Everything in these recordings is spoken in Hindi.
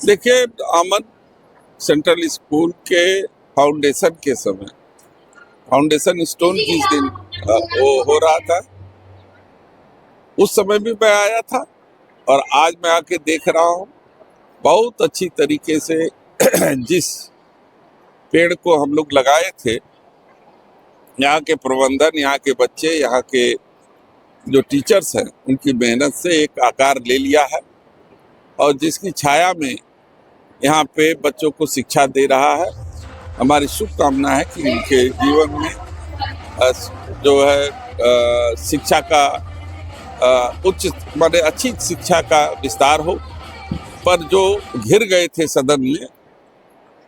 देखिए, अमन सेंट्रल स्कूल के फाउंडेशन के समय फाउंडेशन स्टोन जिस दिन वो हो रहा था, उस समय भी मैं आया था और आज मैं आके देख रहा हूँ बहुत अच्छी तरीके से जिस पेड़ को हम लोग लगाए थे, यहाँ के प्रबंधन, यहाँ के बच्चे, यहाँ के जो टीचर्स हैं, उनकी मेहनत से एक आकार ले लिया है और जिसकी छाया में यहाँ पे बच्चों को शिक्षा दे रहा है। हमारी शुभकामना है कि उनके जीवन में जो है शिक्षा का उच्च माने अच्छी शिक्षा का विस्तार हो। पर जो घिर गए थे सदन में,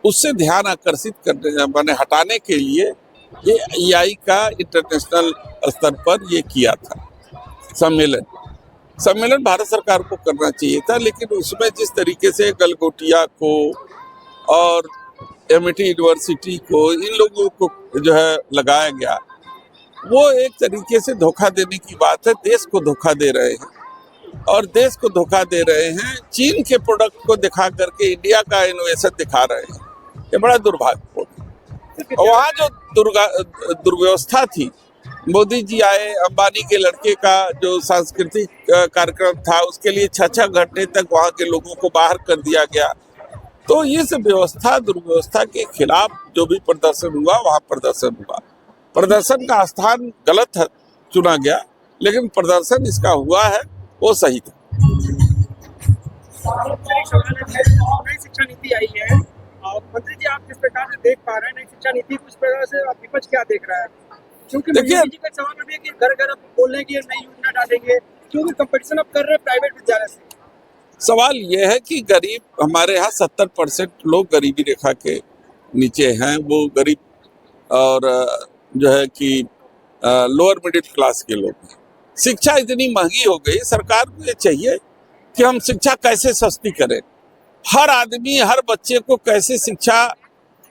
उससे ध्यान आकर्षित करने माने हटाने के लिए ये EI का इंटरनेशनल स्तर पर ये किया था सम्मेलन भारत सरकार को करना चाहिए था, लेकिन उसमें जिस तरीके से गलगोटिया को और MIT यूनिवर्सिटी को, इन लोगों को जो है लगाया गया, वो एक तरीके से धोखा देने की बात है। देश को धोखा दे रहे हैं और देश को धोखा दे रहे हैं, चीन के प्रोडक्ट को दिखा करके इंडिया का इनोवेशन दिखा रहे हैं। ये बड़ा दुर्भाग्यपूर्ण है। और वहाँ जो दुर्व्यवस्था थी, मोदी जी आए, अंबानी के लड़के का जो सांस्कृतिक कार्यक्रम था, उसके लिए 6 घंटे तक वहाँ के लोगों को बाहर कर दिया गया। तो इस दुर्व्यवस्था के खिलाफ जो भी प्रदर्शन हुआ, वहाँ प्रदर्शन हुआ। प्रदर्शन का स्थान गलत है, चुना गया, लेकिन प्रदर्शन इसका हुआ है वो सही था। नई शिक्षा नीति आई है और मंत्री जी, आप किस प्रकार से देख पा रहे हैं नई शिक्षा नीति को? इस प्रकार से विपक्ष क्या देख रहा है? क्योंकि देखिए, का सवाल है कि घर घर बोल रहे हैं कि नई योजना डालेंगे, क्योंकि कंपटीशन अब कर रहे हैं प्राइवेट विद्यालय से। सवाल यह है कि गरीब, हमारे यहाँ 70% लोग गरीबी रेखा के नीचे हैं। वो गरीब और जो है कि लोअर मिडिल क्लास के लोग हैं। शिक्षा इतनी महंगी हो गई, सरकार को ये चाहिए कि हम शिक्षा कैसे सस्ती करें, हर आदमी, हर बच्चे को कैसे शिक्षा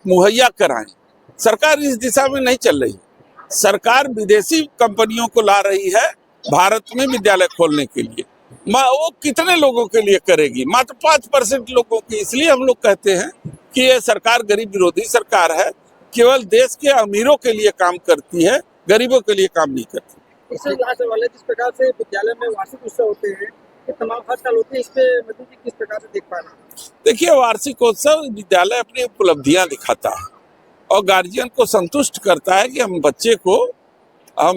मुहैया कराएं। सरकार इस दिशा में नहीं चल रही। सरकार विदेशी कंपनियों को ला रही है भारत में विद्यालय खोलने के लिए। वो कितने लोगों के लिए करेगी? मात्र 5% लोगों की। इसलिए हम लोग कहते हैं कि ये सरकार गरीब विरोधी सरकार है, केवल देश के अमीरों के लिए काम करती है, गरीबों के लिए काम नहीं करती। इससे लास्ट वाले जिस प्रकार से विद्यालय में वार्षिक उत्सव होते हैं, ये तमाम हर साल होते हैं, इस पे मंत्री जी किस प्रकार से देख पा रहे हैं? देखिए, वार्षिकोत्सव विद्यालय अपनी उपलब्धियां दिखाता है और गार्जियन को संतुष्ट करता है कि हम बच्चे को हम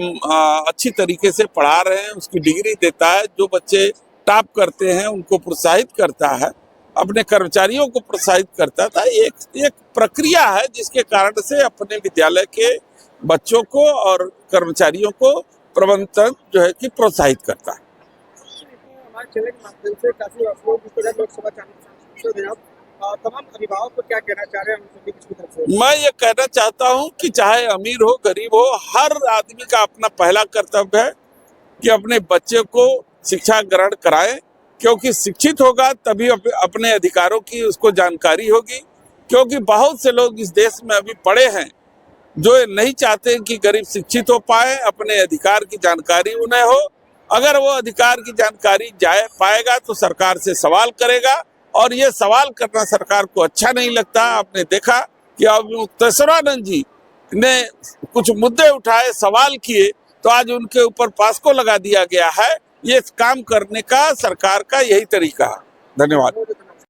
अच्छी तरीके से पढ़ा रहे हैं, उसकी डिग्री देता है। जो बच्चे टॉप करते हैं उनको प्रोत्साहित करता है, अपने कर्मचारियों को प्रोत्साहित करता था। एक प्रक्रिया है जिसके कारण से अपने विद्यालय के बच्चों को और कर्मचारियों को प्रबंधन जो है कि प्रोत्साहित करता है। हमारे चैनल के माध्यम से काफी लोकसभा तमाम अभिभावक को क्या कहना चाह रहे हैं? मैं ये कहना चाहता हूँ कि चाहे अमीर हो, गरीब हो, हर आदमी का अपना पहला कर्तव्य है कि अपने बच्चे को शिक्षा ग्रहण कराएं, क्योंकि शिक्षित होगा तभी अपने अधिकारों की उसको जानकारी होगी। क्योंकि बहुत से लोग इस देश में अभी पड़े हैं जो नहीं चाहते कि गरीब शिक्षित हो पाए, अपने अधिकार की जानकारी उन्हें हो। अगर वो अधिकार की जानकारी पाएगा तो सरकार से सवाल करेगा, और ये सवाल करना सरकार को अच्छा नहीं लगता। आपने देखा कि अब तेसरानंद जी ने कुछ मुद्दे उठाए, सवाल किए, तो आज उनके ऊपर पास्को लगा दिया गया है। ये काम करने का सरकार का यही तरीका है। धन्यवाद।